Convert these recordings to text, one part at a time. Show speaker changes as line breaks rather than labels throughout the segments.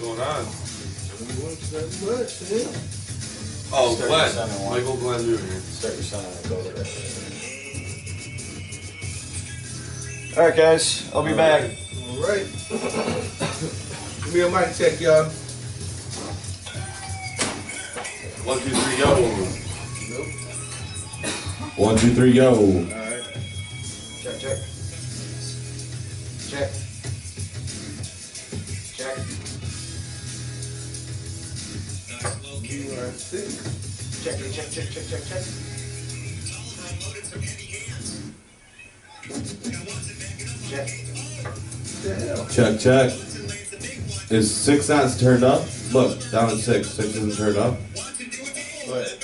going on?
What?
Oh, Glenn. Michael Glenn Jr.
Start your son and go over there.
Alright guys, I'll be back.
Alright. Give me a mic check, y'all.
1, 2, 3, go.
Nope.
1, 2, 3, go.
Alright.
Check, check. Check. Check.
You are sick.
Check, check, check, check, check, check. Check.
What the hell?
Check, check. Is 6 not turned up? Look, down at 6. 6 isn't turned up.
What?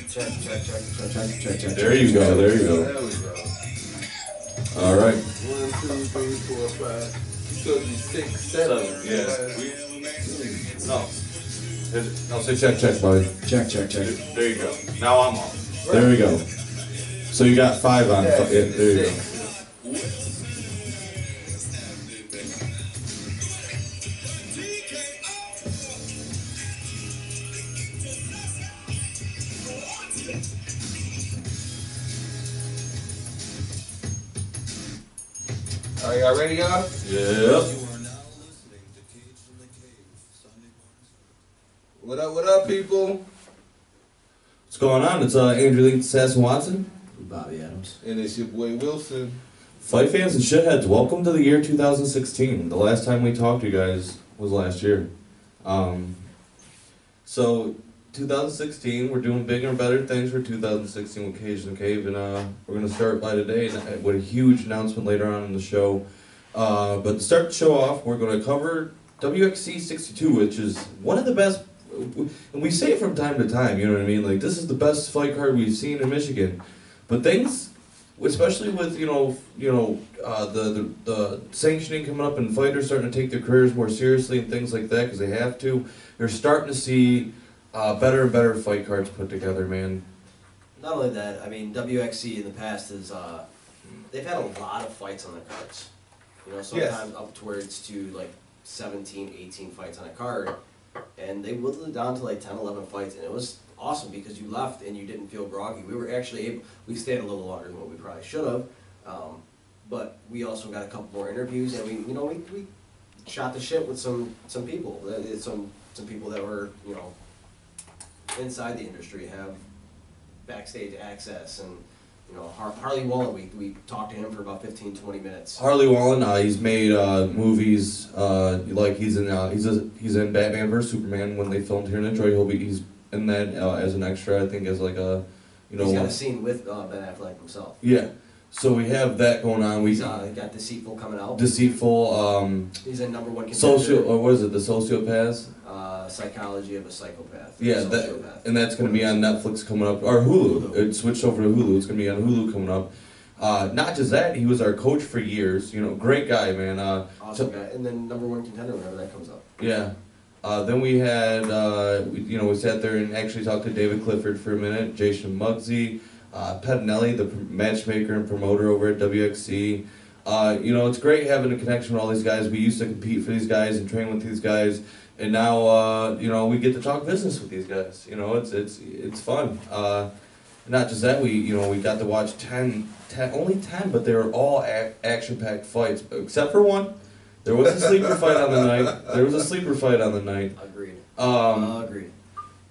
Check, check, check, check, check, check, check.
There you go, there you go.
There we go.
Alright.
1, 2, 3, 4, 5. You told me 6, 7.
Yeah. No.
I'll say check, check, buddy.
Check, check, check.
There you go. Now I'm on.
There we go. So you got 5 on.
Yeah,
There you go.
6. Are y'all ready, y'all?
Yep.
What up, people?
What's going on? It's Andrew Lincoln, Sass and Watson.
Bobby Adams.
And it's your boy Wilson.
Fight fans and shitheads, welcome to the year 2016. The last time we talked to you guys was last year. So 2016, we're doing bigger and better things for 2016 with Cage and Cave, and we're going to start by today with a huge announcement later on in the show. But to start the show off, we're going to cover WXC 62, which is one of the best, and we say it from time to time, you know what I mean? Like, this is the best fight card we've seen in Michigan. But things, especially with, the sanctioning coming up and fighters starting to take their careers more seriously and things like that, because they have to, you're starting to see better and better fight cards put together, man.
Not only that, I mean, WXC in the past is, they've had a lot of fights on their cards. You know, sometimes upwards to like 17, 18 fights on a card. And they whittled it down to like 10, 11 fights, and it was awesome because you left and you didn't feel groggy. We were actually able, we stayed a little longer than what we probably should have, but we also got a couple more interviews, and we shot the shit with some people, some people that were, inside the industry, have backstage access, and Harley Wallen, we talked to him for about 15, 20 minutes.
Harley Wallen, he's made movies, like he's in Batman vs Superman when they filmed here in Detroit. He's in that as an extra, I think, as like a,
He's got a scene with Ben Affleck himself.
Yeah, so we have that going on.
He's got Deceitful coming out.
Deceitful.
He's a #1 contender.
What is it? The Sociopaths.
Psychology of a Psychopath.
Yeah, and that's going to be on Netflix coming up, or Hulu. It switched over to Hulu. It's going to be on Hulu coming up. Not just that, he was our coach for years. Great guy, man.
Awesome guy. And then #1 contender whenever that comes up.
Yeah. Then we had, we sat there and actually talked to David Clifford for a minute, Jason Muggsy, Pettinelli, the matchmaker and promoter over at WXC. It's great having a connection with all these guys. We used to compete for these guys and train with these guys. And now, we get to talk business with these guys. It's fun. Not just that, we got to watch 10, only 10, but they were all action-packed fights, except for one. There was a sleeper fight on the night.
Agreed.
Agreed.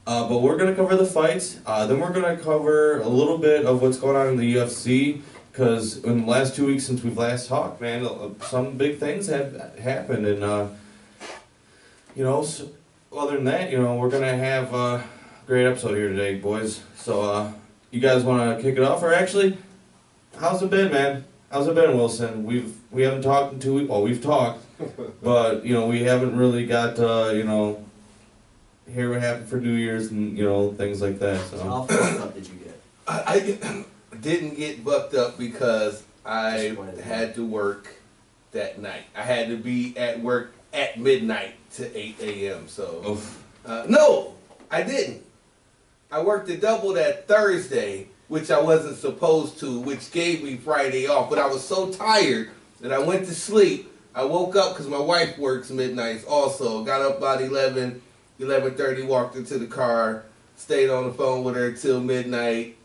But we're going to cover the fights. Then we're going to cover a little bit of what's going on in the UFC, because in the last 2 weeks since we've last talked, man, some big things have happened, and so other than that, we're going to have a great episode here today, boys. So, you guys want to kick it off? Or actually, how's it been, man? How's it been, Wilson? We haven't talked in 2 weeks. Well, we've talked, but, we haven't really got to, hear what happened for New Year's and, things like that. So
how fucked up did you get?
I didn't get bucked up because I had to work that night. I had to be at work at midnight to 8 a.m. So, no, I didn't. I worked a double that Thursday, which I wasn't supposed to, which gave me Friday off. But I was so tired that I went to sleep, I woke up because my wife works midnights also. Got up about 11:30, walked into the car, stayed on the phone with her till midnight.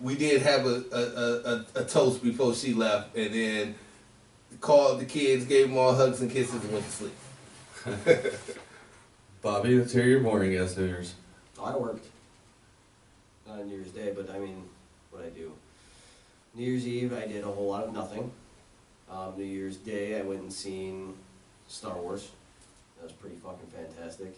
We did have a toast before she left, and then called the kids, gave them all hugs and kisses, and went to sleep.
Bobby, let's hear your morning guest New Year's.
I worked. Not on New Year's Day, but I mean, what I do. New Year's Eve, I did a whole lot of nothing. New Year's Day, I went and seen Star Wars. That was pretty fucking fantastic.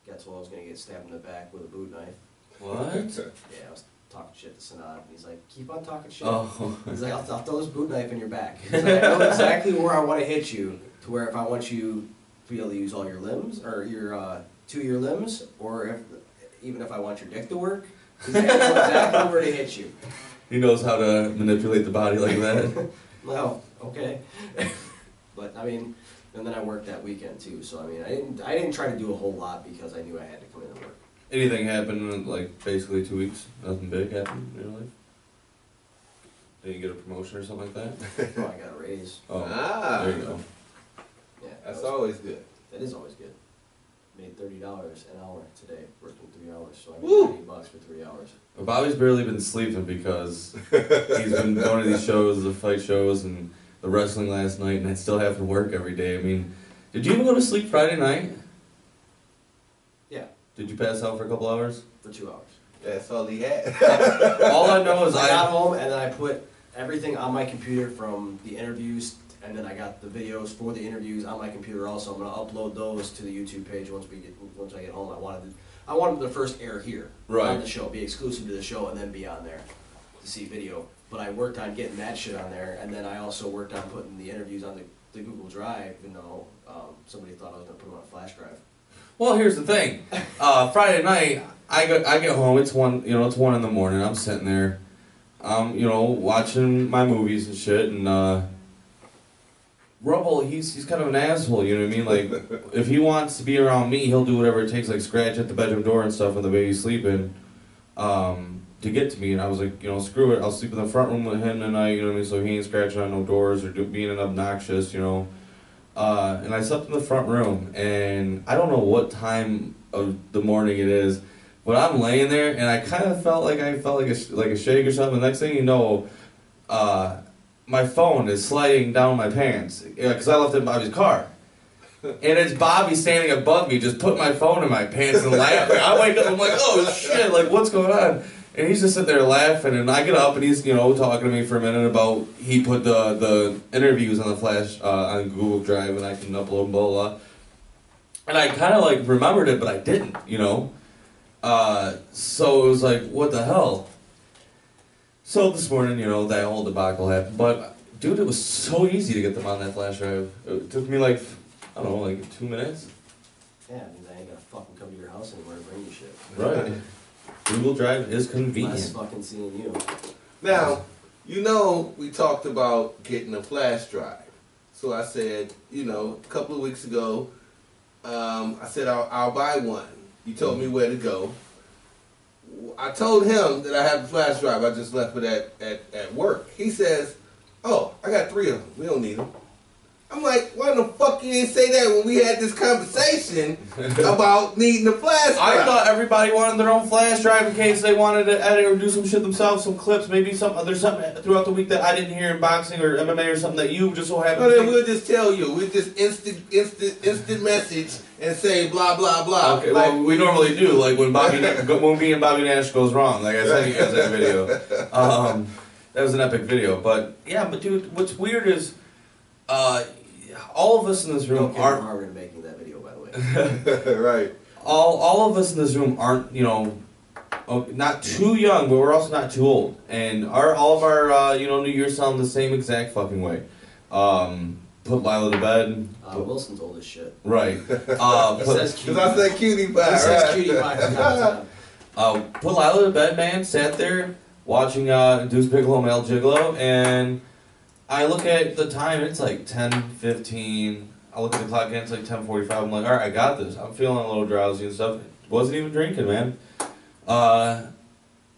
Got told I was gonna get stabbed in the back with a boot knife.
What?
Yeah, I was talking shit to Sanad, and he's like, keep on talking shit.
Oh.
He's like, I'll throw this boot knife in your back. He's like, I know exactly where I want to hit you, to where if I want you to be able to use all your limbs, or your, two of your limbs, or even if I want your dick to work, he's like, I know exactly where to hit you.
He knows how to manipulate the body like that.
Well, okay. But, I mean, and then I worked that weekend too, so I mean, I didn't try to do a whole lot because I knew I had to come in and work.
Anything happened in like basically 2 weeks? Nothing big happened in your life? Did you get a promotion or something like that?
Oh, I got a raise.
Oh,
Ah.
there you go.
Yeah,
That's
that was-
always good.
That is always good. Made $30 an hour today, working 3 hours, so I
Woo!
made $30 for 3 hours.
Well, Bobby's barely been sleeping because he's been going to these shows, the fight shows, and the wrestling last night, and I still have to work every day. I mean, did you even go to sleep Friday night?
Yeah,
Did you pass out for a couple hours?
for 2 hours.
That's all he had.
All I know is
I got home and then I put everything on my computer from the interviews, and then I got the videos for the interviews on my computer also. I'm gonna upload those to the YouTube page once I get home. I wanted the first air here
Right.
on the show, be exclusive to the show, and then be on there to see video. But I worked on getting that shit on there, and then I also worked on putting the interviews on the Google Drive. Even though somebody thought I was gonna put them on a flash drive.
Well, here's the thing. Friday night, I get home. It's 1 in the morning. I'm sitting there, watching my movies and shit. And Rubble, he's kind of an asshole. You know what I mean? Like, if he wants to be around me, he'll do whatever it takes, like scratch at the bedroom door and stuff when the baby's sleeping, to get to me. And I was like, screw it. I'll sleep in the front room with him tonight. You know what I mean? So he ain't scratching on no doors or being obnoxious. And I slept in the front room, and I don't know what time of the morning it is, but I'm laying there, and I kind of felt like a shake or something. The next thing you know, my phone is sliding down my pants because I left it in Bobby's car, and it's Bobby standing above me, just putting my phone in my pants and laughing. I wake up, I'm like, oh shit, like what's going on? And he's just sitting there laughing, and I get up, and he's, talking to me for a minute about he put the interviews on the flash, on Google Drive, and I can upload them, blah, blah, blah. And I kind of, remembered it, but I didn't, So it was like, what the hell? So this morning, that whole debacle happened, but, dude, it was so easy to get them on that flash drive. It took me, 2 minutes.
Yeah, I mean, I ain't gonna fucking come to your house anymore to bring you shit.
Right. Google Drive is
Less
convenient.
fucking seeing you.
Now, we talked about getting a flash drive. So I said, a couple of weeks ago, I said I'll buy one. You told me where to go. I told him that I have a flash drive. I just left it at work. He says, oh, I got 3 of them. We don't need them. I'm like, why the fuck you didn't say that when we had this conversation about needing a flash drive?
I thought everybody wanted their own flash drive in case they wanted to edit or do some shit themselves, some clips, maybe there's something throughout the week that I didn't hear in boxing or MMA or something that you just so happen
No,
to
then
think-
we'll just tell you. We'll just instant message and say blah blah blah.
Okay, well, we normally do, like when me and Bobby Nash goes wrong, like I sent you guys that video. That was an epic video, but yeah, but dude, what's weird is, all of us in this room
Don't get
aren't.
Marvin making that video, by the way.
Right.
All of us in this room aren't, not too young, but we're also not too old. And all of our, New Year's sound the same exact fucking way. Put Lila to bed.
Wilson's old as shit.
Right.
He says cutie
Because I said cutie pie.
He says
right?
cutie pie from time to time.
Put Lila to bed, man. Sat there watching Deuce Bigelow, Male Gigolo, and I look at the time, and it's like 10:15. I look at the clock, and it's like 10:45. I'm like, all right, I got this. I'm feeling a little drowsy and stuff. Wasn't even drinking, man.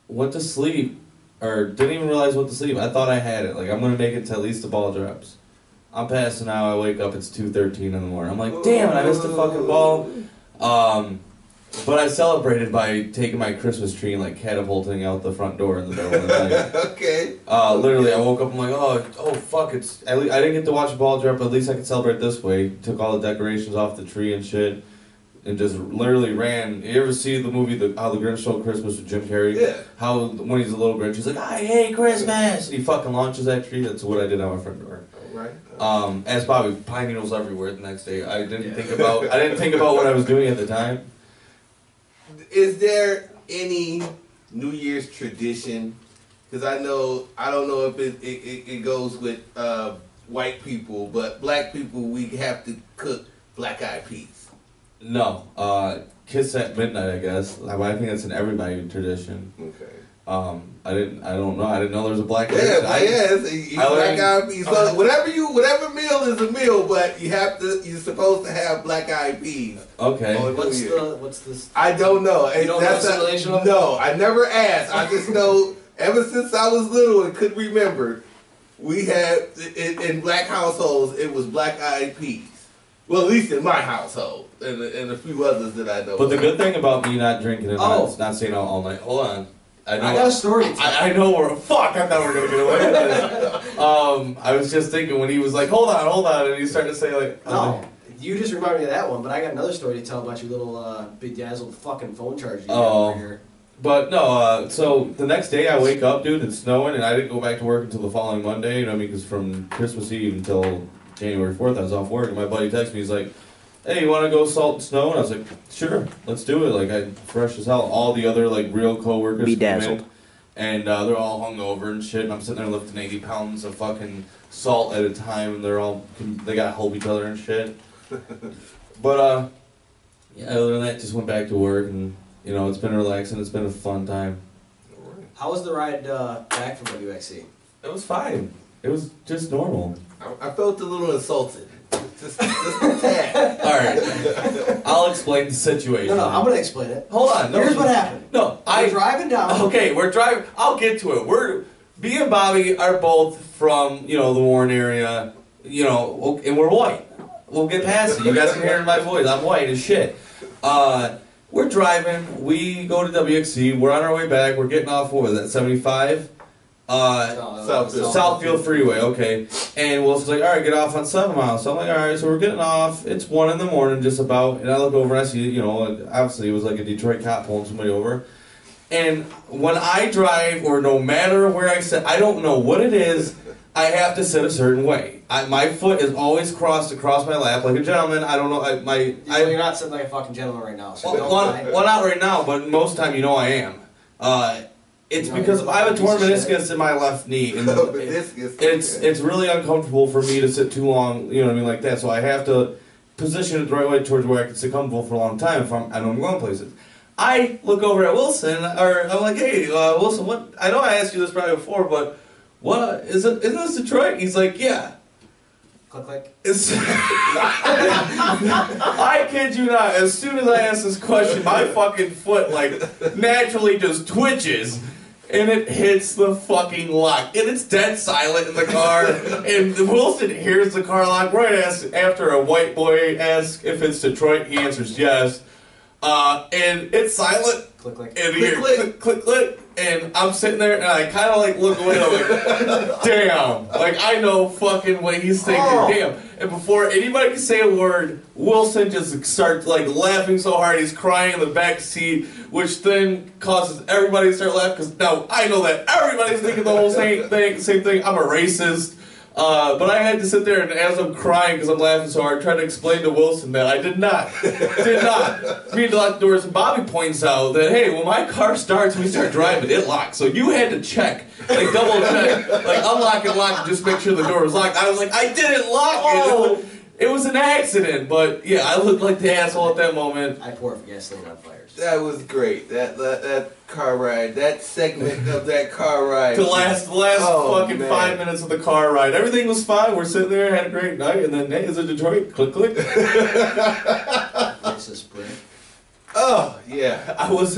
Went to sleep, or didn't even realize what to sleep. I thought I had it. Like, I'm going to make it to at least the ball drops. I'm passing out. I wake up. It's 2:13 in the morning. I'm like, damn it! I missed the fucking ball. But I celebrated by taking my Christmas tree and like catapulting out the front door in the middle of the night.
Okay.
Literally, I woke up. I'm like, oh fuck! I didn't get to watch the ball drop, but at least I could celebrate this way. Took all the decorations off the tree and shit, and just literally ran. You ever see the movie How the Grinch Stole Christmas with Jim Carrey?
Yeah.
How when he's a little Grinch, he's like, I hate Christmas. He fucking launches that tree. That's what I did on my front door.
Right.
As Bobby, pine needles everywhere the next day. I didn't think about what I was doing at the time.
Is there any New Year's tradition? Because I don't know if it goes with white people, but black people, we have to cook black eyed peas.
No, kiss at midnight. I guess. I think that's an everybody tradition.
Okay.
I don't know. I didn't know there was a black.
Yeah, black eyed peas. So whatever meal is a meal, but you're supposed to have black eyed peas.
Okay.
What's this?
I don't know.
You don't know the simulation of it?
No, I never asked. I just know ever since I was little and could remember, we had in black households it was black eyed peas. Well, at least in my household and a few others that I know.
But the good thing about me not drinking and
Oh.
not staying out all night. Hold on.
I got a story to tell.
I know we're fuck. I thought we were gonna get away with this. I was just thinking when he was like, hold on, and he started to say like,
No, you just reminded me of that one, but I got another story to tell about your little bedazzled fucking phone charger you got over here.
But no, so the next day I wake up, dude, it's snowing, and I didn't go back to work until the following Monday, you know what I mean? Because from Christmas Eve until January 4th, I was off work, and my buddy texted me, he's like, hey, you want to go salt and snow? And I was like, sure, let's do it. Like, I fresh as hell. All the other, like, real coworkers
Bedazzled.
come in, and they're all hungover and shit, and I'm sitting there lifting 80 pounds of fucking salt at a time, and they gotta help each other and shit. But, yeah, other than that, just went back to work, and, you know, it's been relaxing. It's been a fun time.
How was the ride back from WXC?
It was fine. It was just normal.
I felt a little insulted. Just a tad.
Alright. I'll explain the situation.
No, I'm gonna explain it.
Hold on. No,
Here's what happened.
No,
We're driving down.
Okay, we're driving. I'll get to it. Me and Bobby are both from, you know, the Warren area, you know, and we're white. We'll get past it. You guys can hear it in my voice. I'm white as shit. We're driving. We go to WXC. We're on our way back. We're getting off, what was that, 75? Southfield Freeway, okay. And Wilson's like, alright, get off on 7 Mile. So I'm like, alright, so we're getting off. It's 1 in the morning, just about. And I look over and I see, you know, obviously it was like a Detroit cop pulling somebody over. And when I drive, or no matter where I sit, I don't know what it is, I have to sit a certain way. My foot is always crossed across my lap like a gentleman. I don't know.
You're not sitting like a fucking gentleman right now. So
well, not right now, but most of the time you know I am. It's because I have a torn meniscus in my left knee, and it's really uncomfortable for me to sit too long, you know what I mean, like that. So I have to position it the right way towards where I can sit comfortable for a long time if I know I'm going places. I look over at Wilson, or I'm like, hey, Wilson, what? I know I asked you this probably before, but what isn't this Detroit? He's like, yeah.
Click, click.
I kid you not. As soon as I ask this question, my fucking foot like naturally just twitches, and it hits the fucking lock, and it's dead silent in the car. And Wilson hears the car lock right after a white boy asks if it's Detroit. He answers yes, and it's silent.
Click, click.
And here, click, click, click. And I'm sitting there, and I kind of like look away, and I'm like, damn. Like, I know fucking what he's thinking, damn. And before anybody can say a word, Wilson just starts like laughing so hard he's crying in the back seat, which then causes everybody to start laughing, because now I know that everybody's thinking the whole same thing. I'm a racist. But I had to sit there, and as I'm crying because I'm laughing so hard, try to explain to Wilson that I did not mean to lock the doors. And Bobby points out that, hey, when my car starts and we start driving, it locks. So you had to check, like double check, like unlock and lock, and just make sure the door was locked. I was like, I didn't lock it. It was an accident, but yeah, I looked like the asshole at that moment.
I pour gasoline on fires.
That was great. That car ride, that segment of that car ride.
The last fucking 5 minutes of the car ride. Everything was fine. We're sitting there, had a great night, and then, hey, is it Detroit? Click, click.
Racist prick.
Oh, yeah.
I was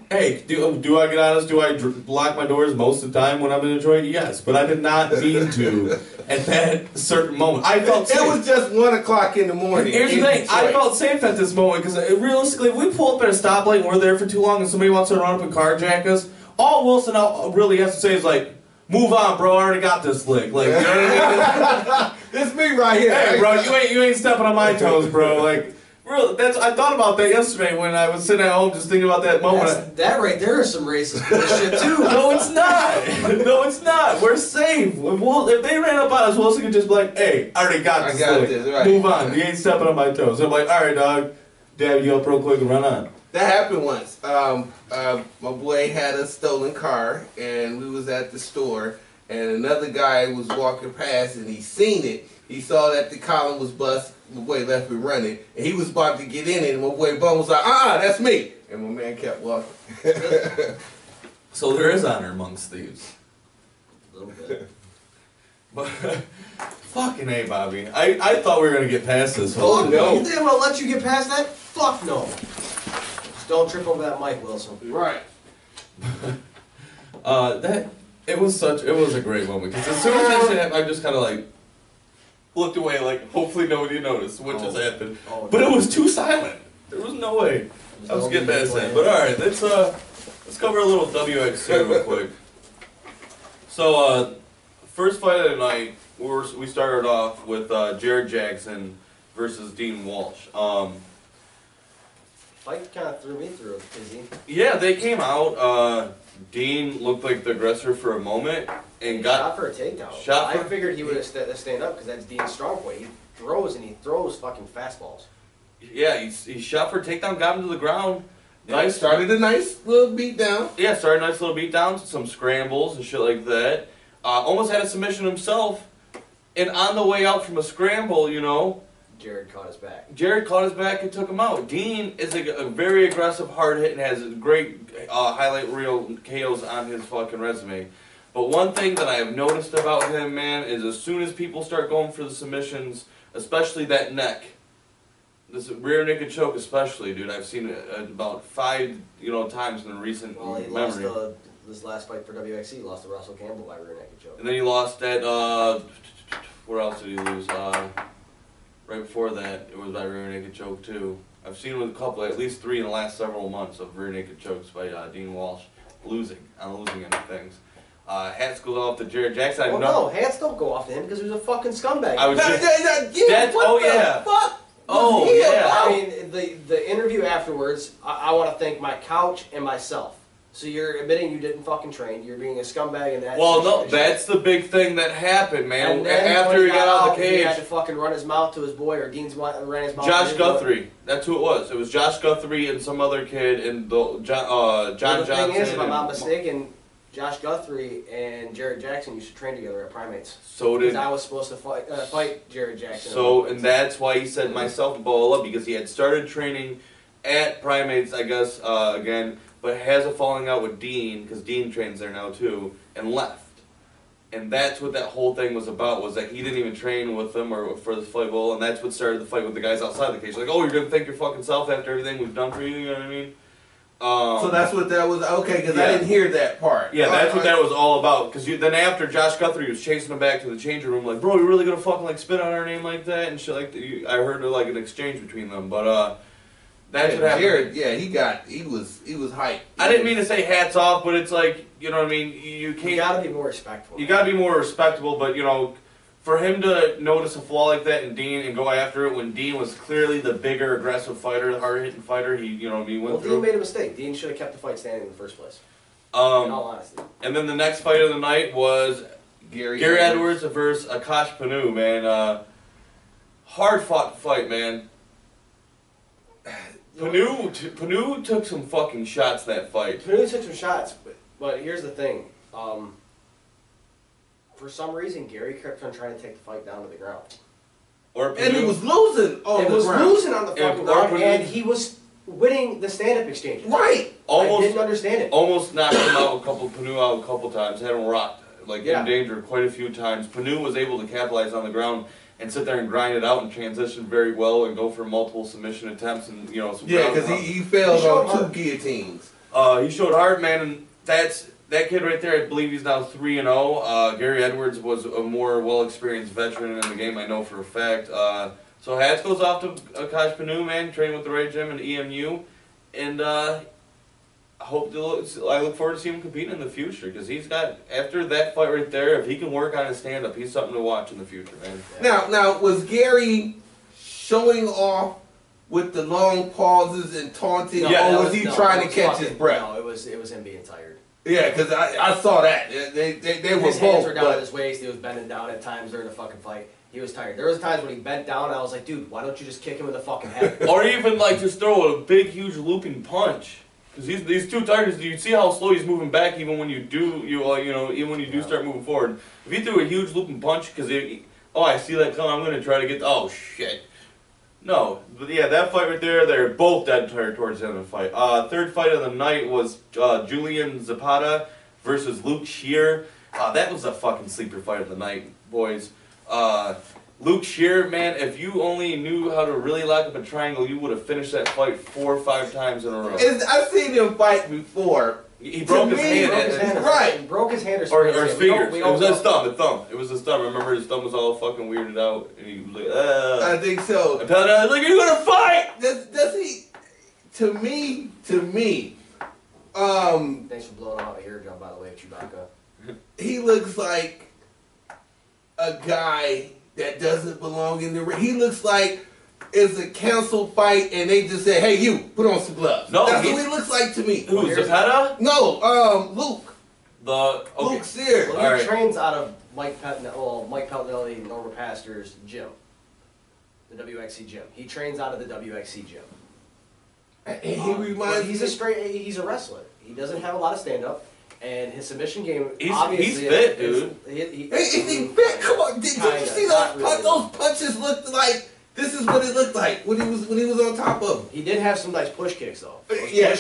Hey, do I get honest? Do I lock my doors most of the time when I'm in Detroit? Yes, but I did not mean to at that certain moment. I felt safe.
It was just 1 o'clock in the morning.
Here's the thing, I felt safe at this moment because realistically, if we pull up at a stoplight and we're there for too long and somebody wants to run up and carjack us, all Wilson really has to say is like, "Move on, bro. I already got this lick." Like, you know what I mean?
This me right here.
Hey, bro, you ain't stepping on my toes, bro. Like, real. I thought about that yesterday when I was sitting at home just thinking about that moment.
That right there is some racist bullshit too.
No, it's not. No, it's not. We're safe. If they ran up on us, Wilson could just be like, "Hey, I already got this. Lick.
Right.
Move on. You ain't stepping on my toes." I'm like, "All right, dog. Dab you up real quick and run on."
That happened once. My boy had a stolen car, and we was at the store, and another guy was walking past, and he seen it. He saw that the column was bust. My boy left me running, and he was about to get in it, and my boy Bum was like, that's me. And my man kept walking.
So there is honor amongst thieves.
A little bit.
But fucking A, Bobby. I thought we were gonna get past this.
Oh,
Fuck
no.
You think I'm gonna let you get past that? Fuck no. Just don't trip over that mic, Wilson.
Right.
It was a great moment because as soon as that shit happened, I just kind of like looked away, like hopefully nobody noticed what just happened.
Oh,
But it was too silent. There was no way I was getting past that. But all right, let's cover a little WXC real quick. So first fight of the night, we started off with Jared Jackson versus Dean Walsh.
Fight kind of threw me through, Izzy.
Yeah, they came out. Dean looked like the aggressor for a moment and got
shot for a takedown. I figured he would have stayed up because that's Dean's strong point. He throws fucking fastballs.
Yeah, he shot for a takedown, got him to the ground.
Nice. Started a nice little beat down.
Yeah, started a nice little beat downs, some scrambles and shit like that. Almost had a submission himself. And on the way out from a scramble,
Jared caught his back.
Jared caught his back and took him out. Dean is a very aggressive, hard hit and has great highlight reel KOs on his fucking resume. But one thing that I have noticed about him, man, is as soon as people start going for the submissions, especially that neck, this rear naked choke especially, dude, I've seen it about 5 times in recent
memory.
Lost
this last fight for WXC, lost to Russell Campbell by rear naked choke.
And then he lost at, where else did he lose? Right before that, it was by rear naked choke too. I've seen with a couple, at least 3 in the last several months of rear naked chokes by Dean Walsh losing end of things. Hats go off to Jared Jackson.
No, hats don't go off to him because he was a fucking scumbag.
I was just,
Fuck?
Oh yeah.
I mean, the interview afterwards, I want to thank my couch and myself. So you're admitting you didn't fucking train. You're being a scumbag in that.
Well, no, that's the big thing that happened, man.
And then
after he got out of the cage,
he had to fucking run his mouth to his boy, or Dean's ran his mouth.
Josh Guthrie. That's who it was. It was Josh Guthrie and some other kid, and John Johnson.
The thing is, if I'm not mistaken, Josh Guthrie and Jared Jackson used to train together at Primates.
So did.
Because I was supposed to fight Jared Jackson.
So, and that's why he said myself and Bola, because he had started training at Primates, I guess, again, but has a falling out with Dean, because Dean trains there now too, and left. And that's what that whole thing was about, was that he didn't even train with them or for the fight bowl, and that's what started the fight with the guys outside the cage. Like, oh, you're going to thank your fucking self after everything we've done for you, you know what I mean?
So that's what that was, okay, because I didn't hear that part.
Yeah, that's what that was all about. Because then after Josh Guthrie was chasing him back to the changing room, like, bro, you really gonna fucking like spit on our name like that and shit like that. I heard like an exchange between them, but that's what happened.
Jared, he was hyped.
I didn't mean to say hats off, but it's like, you know what I mean. You can't.
You gotta be more respectful.
You gotta be more respectable, but for him to notice a flaw like that in Dean and go after it when Dean was clearly the bigger, aggressive fighter, the hard-hitting fighter, he went through.
Dean made a mistake. Dean should have kept the fight standing in the first place. In all honesty.
And then the next fight of the night was Gary Edwards versus Akash Panu, man. Hard-fought fight, man. Panu took some fucking shots that fight.
Panu took some shots, but here's the thing. For some reason, Gary kept on trying to take the fight down to the ground.
And he was losing on the ground.
Losing on the fucking ground, and he was winning the stand-up exchange.
Right.
Almost,
I didn't understand it.
Almost knocked Panu out a couple times. Had him rocked, in danger quite a few times. Panu was able to capitalize on the ground and sit there and grind it out and transition very well and go for multiple submission attempts and some.
Yeah, because he failed on 2 guillotines.
He showed heart, man, and that kid right there. I believe he's now 3-0. Gary Edwards was a more well-experienced veteran in the game. I know for a fact. So hats goes off to Akash Panu, man, training with the right gym and EMU, and I look forward to seeing him competing in the future because he's got, after that fight right there, if he can work on his stand-up, he's something to watch in the future, man.
Now was Gary showing off with the long pauses and taunting, or was he trying to catch his breath?
No, it was him being tired.
Yeah, because I saw that. They were both.
His hands were down at his waist. He was bending down at times during the fucking fight. He was tired. There was times when he bent down, and I was like, dude, why don't you just kick him in the fucking head?
Or even like just throw a big, huge looping punch. Because he's too tired. You see how slow he's moving back, even when you do even when you do start moving forward. If he threw a huge looping punch, because I see that coming, I'm gonna try to get. Oh shit. No, but yeah, that fight right there, they're both dead tired towards the end of the fight. Third fight of the night was Julian Zapata versus Luke Shear. That was a fucking sleeper fight of the night, boys. Luke Shear, man, if you only knew how to really lock up a triangle, you would have finished that fight 4 or 5 times in a row.
I've seen him fight before.
He broke his hand.
Right.
He broke his hand
Or his fingers. It was his thumb. It was his thumb. I remember his thumb was all fucking weirded out, and he was like,
I think so.
And Pellet was like, "Are you gonna fight?"
Does he? To me.
Thanks for blowing out my eardrum, by the way, Chewbacca.
He looks like a guy that doesn't belong in the ring. He looks like it's a canceled fight, and they just say, "Hey, you, put on some gloves."
No,
that's what he looks like to me.
Who, Zapata?
No, Luke.
Luke
Sears.
Well, he trains out of Mike Peltinelli, Norma Pastor's gym, the WXC gym. He trains out of the WXC gym.
And he reminds me.
He's a wrestler. He doesn't have a lot of stand up, and his submission game.
He's fit, dude.
Is he fit? Come on, did you see those punches looked like? This is what it looked like when he was on top of him.
He did have some nice push kicks though.
And he had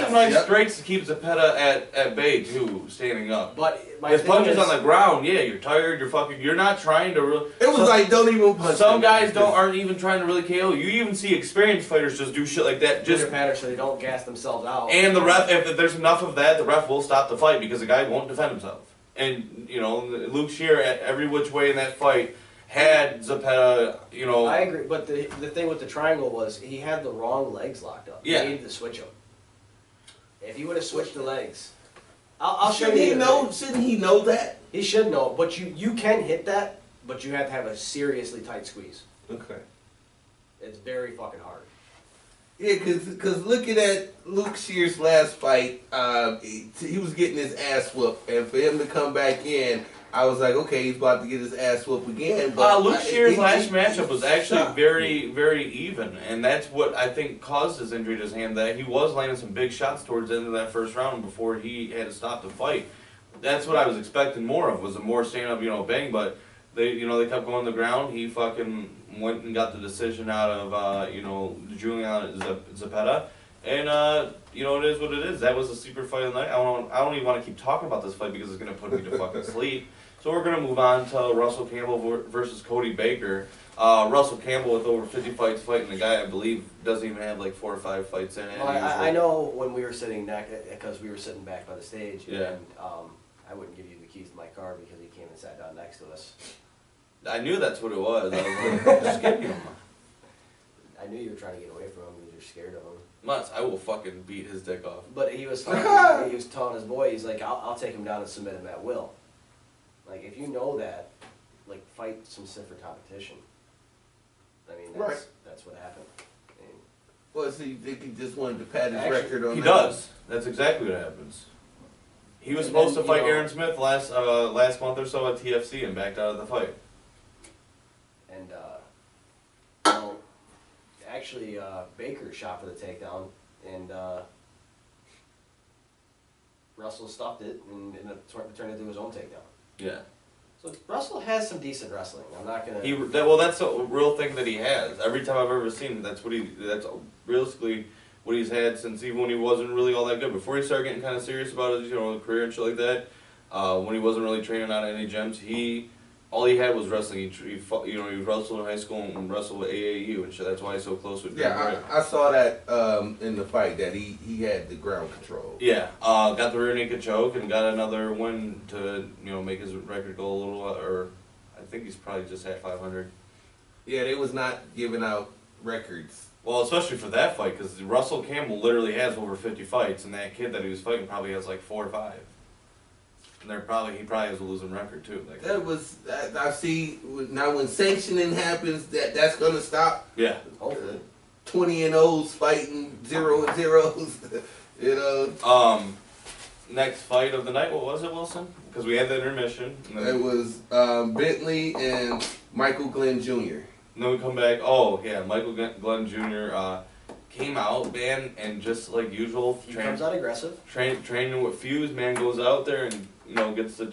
some nice straights to keep Zapata at bay too, standing up.
But
his punches on the ground, yeah, you're tired, you're not trying to really.
It was like don't even punch.
Some guys aren't even trying to really KO. You even see experienced fighters just do shit like that. Just
pattern so they don't gas themselves out.
And the ref, if there's enough of that, the ref will stop the fight because the guy won't defend himself. And Luke Shear at every which way in that fight had Zapata,
I agree, but the thing with the triangle was he had the wrong legs locked up.
Yeah.
He needed to switch them. If he would have switched the legs, I'll show you.
Shouldn't he know that?
He should know, but you can hit that, but you have to have a seriously tight squeeze.
Okay.
It's very fucking hard.
Yeah, because looking at Luke Shear's last fight, he was getting his ass whooped, and for him to come back in, I was like, okay, he's about to get his ass whooped again. But
Luke Shear's last matchup was actually very, very even, and that's what I think caused his injury to his hand. That he was landing some big shots towards the end of that first round before he had to stop the fight. That's what I was expecting more of, was a more stand-up, bang. But they kept going to the ground. He fucking went and got the decision out of Julian Zapata. And it is what it is. That was a super fight of the night. I don't even want to keep talking about this fight because it's gonna put me to fucking sleep. So we're gonna move on to Russell Campbell versus Cody Baker. Russell Campbell with over 50 fights fighting the guy I believe doesn't even have like 4 or 5 fights in it.
Well, I know when we were sitting because we were sitting back by the stage,
yeah.
And I wouldn't give you the keys to my car because he came and sat down next to us.
I knew that's what it was. I was like, just give me him.
I knew you were trying to get away from him because you're scared of him.
Mutz, I will fucking beat his dick off.
But he was telling his boy, he's like, I'll take him down and submit him at will. Like, if you know that, like, fight some stiffer competition. I mean, that's what happened.
Well, so you think he just wanted to pad his record on that?
He does. That's exactly what happens. He was supposed to fight Aaron Smith last month or so at TFC and backed out of the fight.
And, actually, Baker shot for the takedown, and Russell stuffed it and turned it into his own takedown.
Yeah.
So Russell has some decent wrestling. I'm not gonna.
That's a real thing that he has. Every time I've ever seen him, that's realistically what he's had since even when he wasn't really all that good. Before he started getting kind of serious about his career and shit like that, when he wasn't really training out at any gyms, he all he had was wrestling. He fought, you know, he wrestled in high school and wrestled with AAU and shit. That's why he's so close with Jim Gray.
Yeah, I saw that in the fight that he had the ground control.
Yeah, got the rear naked choke and got another win to, you know, make his record go a little, or I think he's probably just at 500.
Yeah, they was not giving out records.
Well, especially for that fight, because Russell Campbell literally has over 50 fights, and that kid that he was fighting probably has like 4 or 5. And he probably has a losing record too. Like,
That was I see now when sanctioning happens that's gonna stop.
yeah.
Hopefully.
20-0s fighting 0-0s. You know.
Next fight of the night, what was it, Wilson? Because we had the intermission. And then,
It was Bentley and Michael Glenn Jr.
and then we come back. Oh yeah, Michael Glenn Jr. Came out, man, and just like usual,
He comes out aggressive.
training with Fuse, man, goes out there and, you know, gets the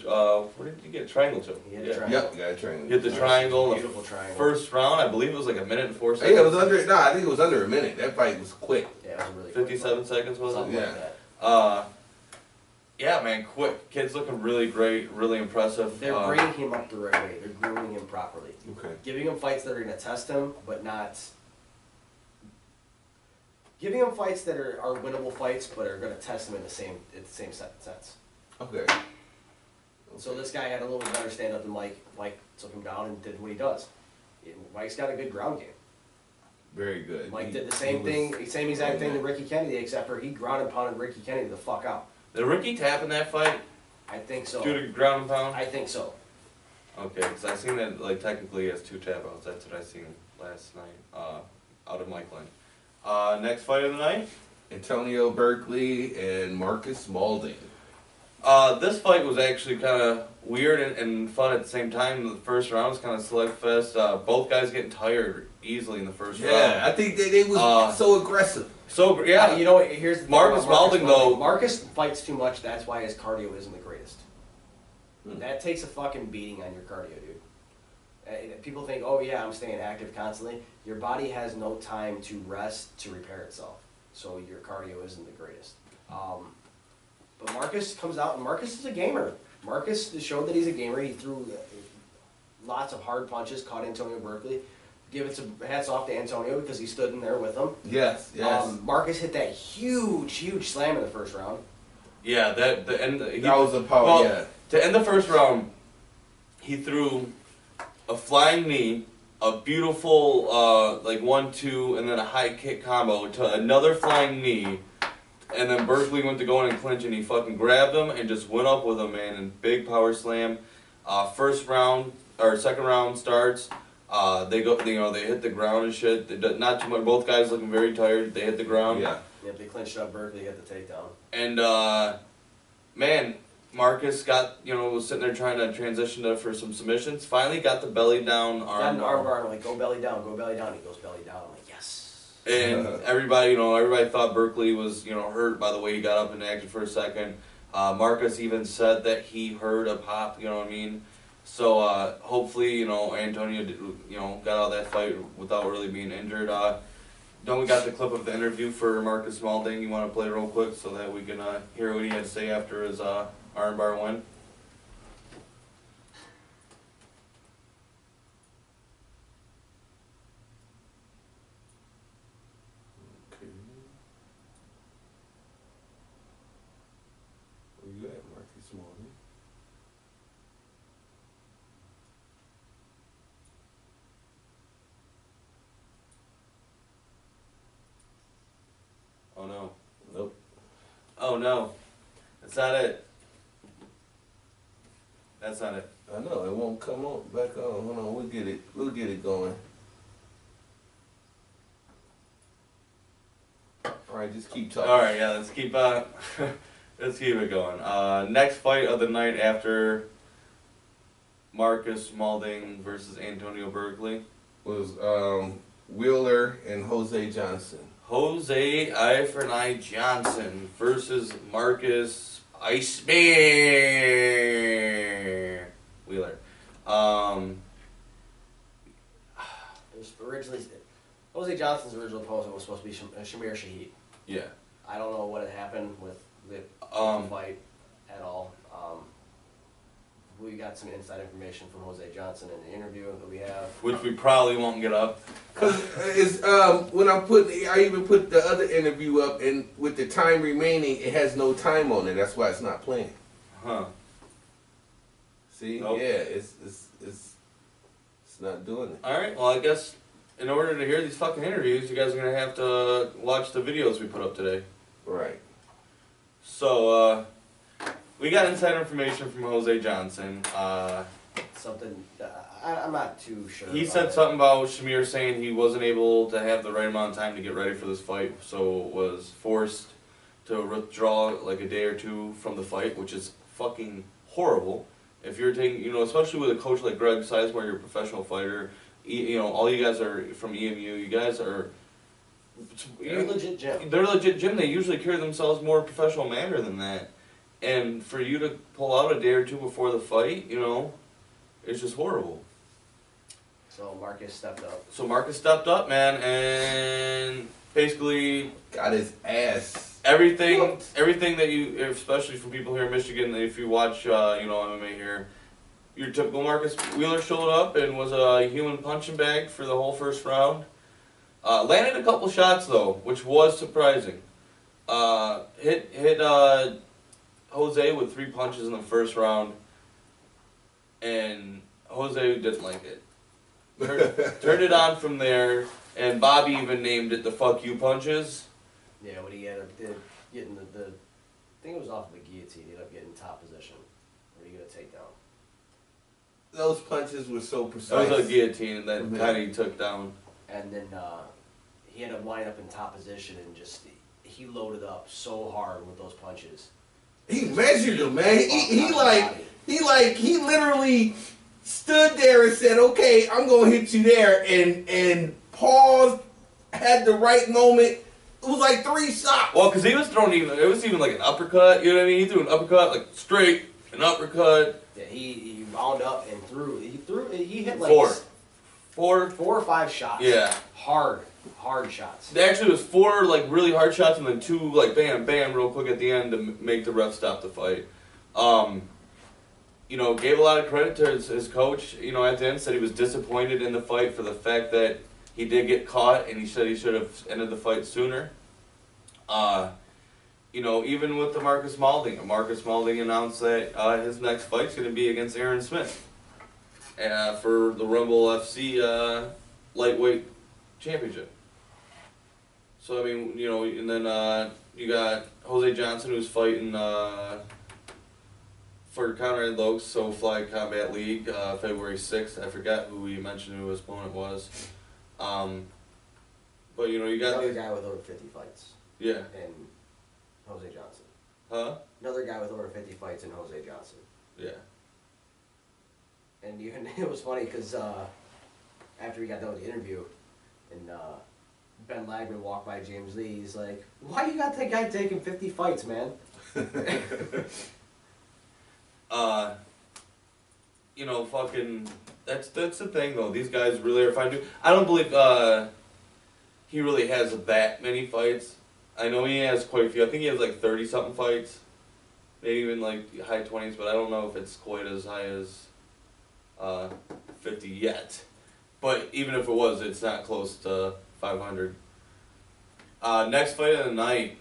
what did you get? Triangle choke.
He had the
Yeah.
triangle.
Yep, got trained.
Hit the triangle.
Beautiful triangle.
First round, I believe it was like a minute and 4 seconds.
Yeah, it was under. No, I think it was under a minute. That fight was quick.
Yeah, it was a really quick
57
fight.
seconds was it?
Something
Yeah.
like that.
Yeah, man, quick. Kid's looking really great, really impressive.
They're bringing him up the right way. They're grooming him properly.
Okay.
Giving him fights that are going to test him, but not... Giving him fights that are winnable fights, but are going to test him in the same sense.
Okay.
So this guy had a little better stand-up than Mike. Mike took him down and did what he does. Mike's got a good ground game.
Very good.
Mike
He-
did the
he
same
was-
thing, same exact thing that Ricky Kennedy, except for he ground and pounded Ricky Kennedy the fuck out.
Did Ricky tap in that fight?
I think so.
Due to ground and pound?
I think so.
Okay, because I seen that, like, technically he has 2 tap outs. That's what I seen last night, out of Mike Lynn. Next fight of the night?
Antonio Berkeley and Marcus Spaulding.
This fight was actually kind of weird and fun at the same time. The first round was kind of slugfest. Both guys getting tired easily in the first round.
Yeah, I think they was so aggressive.
So, yeah.
You know what? Here's the thing
Marcus
about
Spaulding, though-
Marcus fights too much. That's why his cardio isn't the greatest.
Hmm.
That takes a fucking beating on your cardio, dude. People think, oh yeah, I'm staying active constantly. Your body has no time to rest to repair itself, so your cardio isn't the greatest. But Marcus comes out, and Marcus is a gamer. Marcus showed that he's a gamer. He threw lots of hard punches, caught Antonio Berkeley. Give it some hats off to Antonio because he stood in there with him.
Yes, yes.
Marcus hit that huge slam in the first round.
Yeah, that
was a power,
well,
yeah.
To end the first round, he threw a flying knee, a beautiful like 1-2, and then a high kick combo to another flying knee, and then Berkeley went to go in and clinch, and he fucking grabbed him and just went up with him, man, and big power slam. First round or second round starts. They go, you know, they hit the ground and shit. Not too much. Both guys looking very tired. They hit the ground.
Yeah, they clinched up Berkeley, got the takedown.
And man, Marcus got, you know, was sitting there trying to transition for some submissions. Finally got the belly down
Got an
arm.
arm I'm like, go belly down, go belly down. He goes belly down. I'm like, yes.
And everybody, you know, everybody thought Berkeley was, you know, hurt by the way he got up and acted for a second. Marcus even said that he heard a pop. You know what I mean? So hopefully, you know, Antonio, you know, got out of that fight without really being injured. Then we got the clip of the interview for Marcus Spaulding. You want to play real quick so that we can hear what he had to say after his armbar win?
Okay. Where you at, Marcus Spaulding?
Oh no.
Nope.
Oh no. That's not it. That's not it.
I know it won't come on back on. Hold on, we'll get it going. All right, just keep talking.
All right, yeah, let's keep let's keep it going. Next fight of the night after Marcus Spaulding versus Antonio Berkeley.
Was Wheeler and Jose Johnson.
Jose I Johnson versus Marcus Iceman Wheeler.
It was originally, Jose Johnson's original opponent was supposed to be Shamir Shahid.
Yeah.
I don't know what had happened with the fight at all. we got some inside information from Jose Johnson in the interview that we have.
Which we probably won't get up.
Cause it's when I even put the other interview up, and with the time remaining, it has no time on it. That's why it's not playing.
Huh.
See,
Nope.
yeah, it's not doing it.
Alright, well I guess in order to hear these fucking interviews, you guys are gonna have to watch the videos we put up today.
Right.
So, we got inside information from Jose Johnson.
Something, I'm not too sure.
He
about
said
it.
something about Shamir saying he wasn't able to have the right amount of time to get ready for this fight, so was forced to withdraw like a day or two from the fight, which is fucking horrible. If you're taking, you know, especially with a coach like Greg Sizemore, you're a professional fighter, you know, all you guys are from EMU, you guys are...
You're a legit gym.
They're a legit gym, they usually carry themselves more professional manner than that. And for you to pull out a day or two before the fight, you know, it's just horrible.
So Marcus stepped up.
So Marcus stepped up, man, and basically
Got his ass.
everything that you, especially from people here in Michigan, if you watch, you know, MMA here, your typical Marcus Wheeler showed up and was a human punching bag for the whole first round. Landed a couple shots though, which was surprising. Hit Jose with 3 punches in the first round, and Jose didn't like it. Turned it on from there, and Bobby even named it the "fuck you" punches.
Yeah, when he ended up getting the I think it was off of the guillotine. He ended up getting top position. Where he got a takedown.
Those punches were so precise.
That was a guillotine that kind of he took down.
And then he ended up winding up in top position and just he loaded up so hard with those punches.
He measured him, man. He literally stood there and said, "Okay, I'm gonna hit you there," and paused, had the right moment. It was like 3 shots.
Well, because he was throwing it was even like an uppercut. You know what I mean? He threw an uppercut like straight, an uppercut.
Yeah, he wound up and threw. He hit like
4
4 or 5 shots.
Yeah.
Hard shots.
Actually, it was 4 like really hard shots and then 2 like bam, bam, real quick at the end to make the ref stop the fight. You know, gave a lot of credit to his coach. You know, at the end said he was disappointed in the fight for the fact that he did get caught, and he said he should have ended the fight sooner. You know, even with the Marcus Maulding announced that his next fight's going to be against Aaron Smith for the Rumble FC lightweight championship. So I mean, you know, and then you got Jose Johnson who's fighting for Conrad Lokes, SoFly Combat League, February 6th. I forgot who we mentioned who his opponent was. But you know, you got
another guy with over 50 fights.
Yeah.
And Jose Johnson.
Huh?
Another guy with over 50 fights in Jose Johnson.
Yeah.
And even it was funny because after we got done with the interview, and Ben Lagman walked by James Lee, he's like, "Why you got that guy taking 50 fights, man?"
You know, fucking. That's the thing though. These guys really are fine. I don't believe he really has that many fights. I know he has quite a few. I think he has like 30-something fights, maybe even like high 20s. But I don't know if it's quite as high as 50 yet. But even if it was, it's not close to 500. Next fight of the night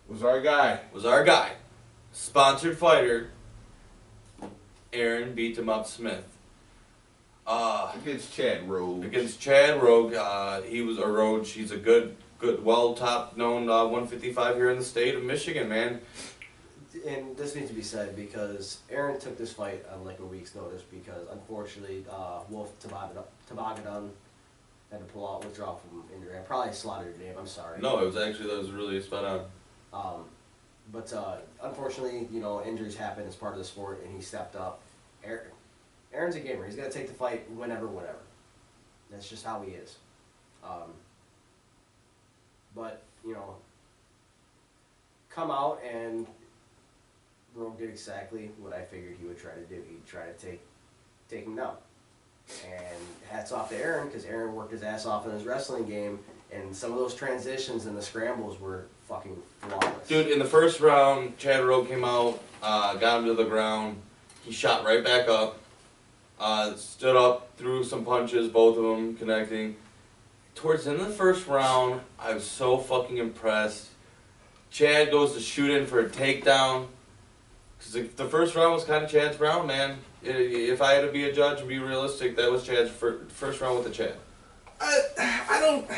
Was our guy.
Sponsored fighter, Aaron Beat 'em Up Smith.
Against Chad Rogue.
Against Chad Rogue. He was a Rogue. He's a good, well top-known 155 here in the state of Michigan, man.
And this needs to be said because Aaron took this fight on like a week's notice because unfortunately Wolf Tobagadan had to withdraw from injury. I probably slaughtered your name. I'm sorry.
No, that was really spot on.
But unfortunately, you know, injuries happen as part of the sport, and he stepped up. Aaron's a gamer. He's gonna take the fight whenever. That's just how he is. But you know, come out and Rogue did exactly what I figured he would try to do. He'd try to take him down. And hats off to Aaron, because Aaron worked his ass off in his wrestling game, and some of those transitions and the scrambles were fucking flawless.
Dude, in the first round, Chad Rogue came out, got him to the ground, He shot right back up. Stood up, threw some punches, both of them connecting. Towards the end of the first round, I was so fucking impressed. Chad goes to shoot in for a takedown. Because the first round was kind of Chad's round, man. If I had to be a judge and be realistic, that was Chad's first round with the Chad.
I don't.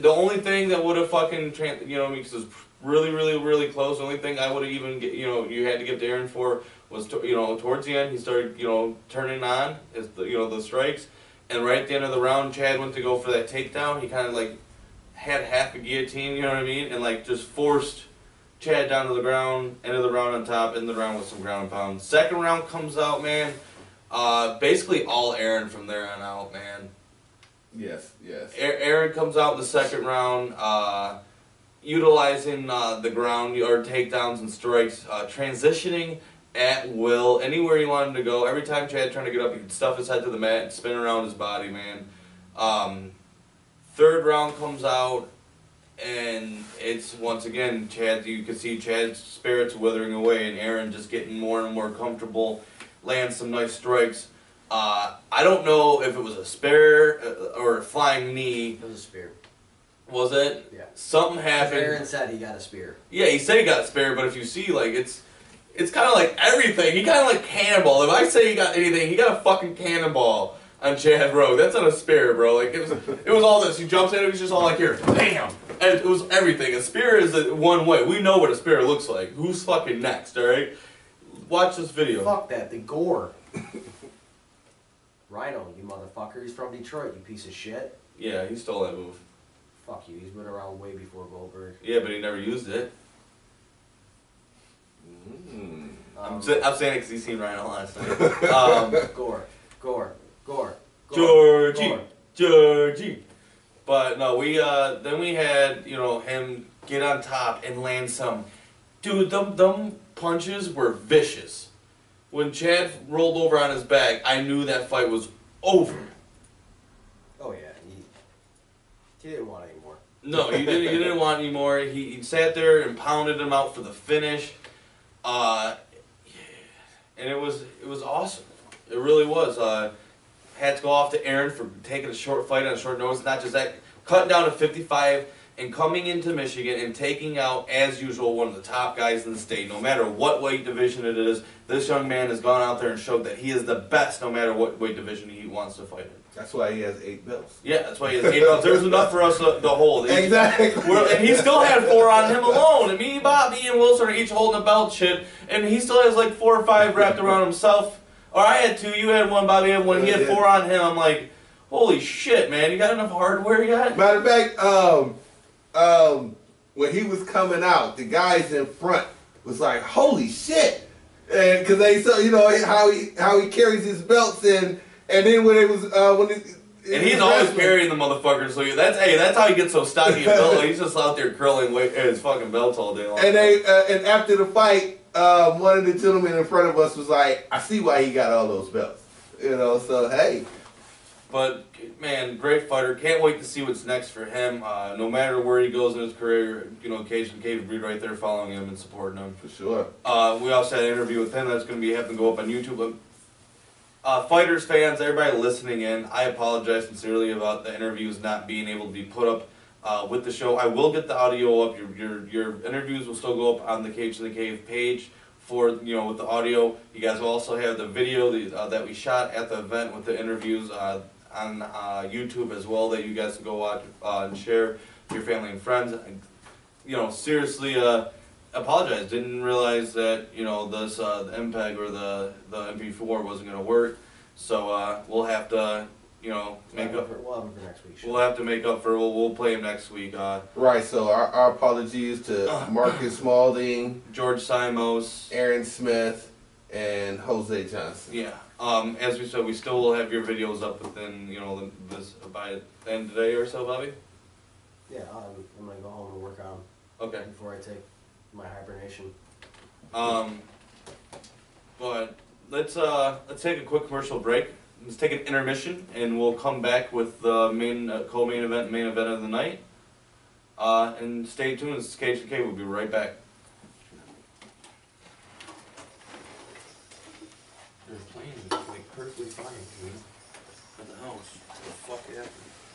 The only thing that would have fucking, because it was really, really, really close. The only thing I would have even, you had to give to Aaron for was, towards the end, he started, turning on the strikes. And right at the end of the round, Chad went to go for that takedown. He kind of, had half a guillotine, you know what I mean? And, just forced Chad down to the ground, end of the round on top, end of the round with some ground and pound. Second round comes out, man. Basically all Aaron from there on out, man.
Yes.
Aaron comes out in the second round, utilizing the ground or takedowns and strikes, transitioning at will, anywhere he wanted to go. Every time Chad trying to get up, he could stuff his head to the mat and spin around his body, man. Third round comes out, and it's, once again, you can see Chad's spirits withering away, and Aaron just getting more and more comfortable, lands some nice strikes. I don't know if it was a spear or a flying knee.
It was a spear.
Was it?
Yeah.
Something happened.
Aaron said he got a spear.
Yeah, he said he got a spear, but if you see, it's kind of like everything. He kind of like cannonball. If I say he got anything, he got a fucking cannonball on Chad Rogue. That's not a spear, bro. It was all this. He jumps at it, he's just all like, here, bam! And it was everything. A spear is one way. We know what a spear looks like. Who's fucking next, alright? Watch this video.
Fuck that, the gore. Rhino, you motherfucker. He's from Detroit, you piece of shit.
Yeah, he stole that move.
Fuck you, he's been around way before Goldberg.
Yeah, but he never used it. I'm saying it because he's seen Rhino last night.
Gore.
Georgie. But no, then we had, him get on top and land some. Dude, them punches were vicious. When Chad rolled over on his back, I knew that fight was over.
Oh yeah, he didn't want any more.
No, he didn't want any more. He sat there and pounded him out for the finish. And it was awesome. It really was. Had to go off to Aaron for taking a short fight on a short notice. Not just that, cutting down to 55 and coming into Michigan and taking out, as usual, one of the top guys in the state. No matter what weight division it is, this young man has gone out there and showed that he is the best no matter what weight division he wants to fight in.
That's why he has 8 belts.
Yeah, that's why he has 8 belts. There's enough for us to hold.
Exactly.
And he still had 4 on him alone. And me, Bobby, and Wilson are each holding a belt shit. And he still has 4 or 5 wrapped around himself. Or I had 2, you had 1, Bobby had 1. He had 4 on him. I'm like, holy shit, man. You got enough hardware yet?
Matter of fact, when he was coming out, the guys in front was like, holy shit. And because they saw, how he carries his belts in. And then when it was
and he's always carrying the motherfucker, so that's how he gets so stocky and belt. He's just out there curling his fucking belts all day long.
And and after the fight, one of the gentlemen in front of us was like, I see why he got all those belts. So hey.
But man, great fighter. Can't wait to see what's next for him. No matter where he goes in his career, Cage and Cave will be right there following him and supporting him.
For sure.
We also had an interview with him that's going to be having to go up on YouTube. Fighters fans, everybody listening in, I apologize sincerely about the interviews not being able to be put up with the show. I will get the audio up. Your interviews will still go up on the Cage in the Cave page for with the audio. You guys will also have the video that we shot at the event with the interviews on YouTube as well that you guys can go watch and share with your family and friends. Seriously, apologize. Didn't realize that this the MPEG or the MP4 wasn't gonna work. So we'll have to make up.
We'll have him for next week.
We'll have to make up for. We'll play him next week.
Right. So our apologies to Marcus Spaulding,
George Simos,
Aaron Smith, and Jose Johnson.
Yeah. As we said, we still will have your videos up within this by the end of the day or so, Bobby.
Yeah, I'm gonna go home and work on them.
Okay.
Before I take my hibernation.
But let's take a quick commercial break. Let's take an intermission, and we'll come back with the main co-main event, main event of the night. And stay tuned. This is Cage and K. We'll be right back.
fine, dude. At the house. What the fuck happened?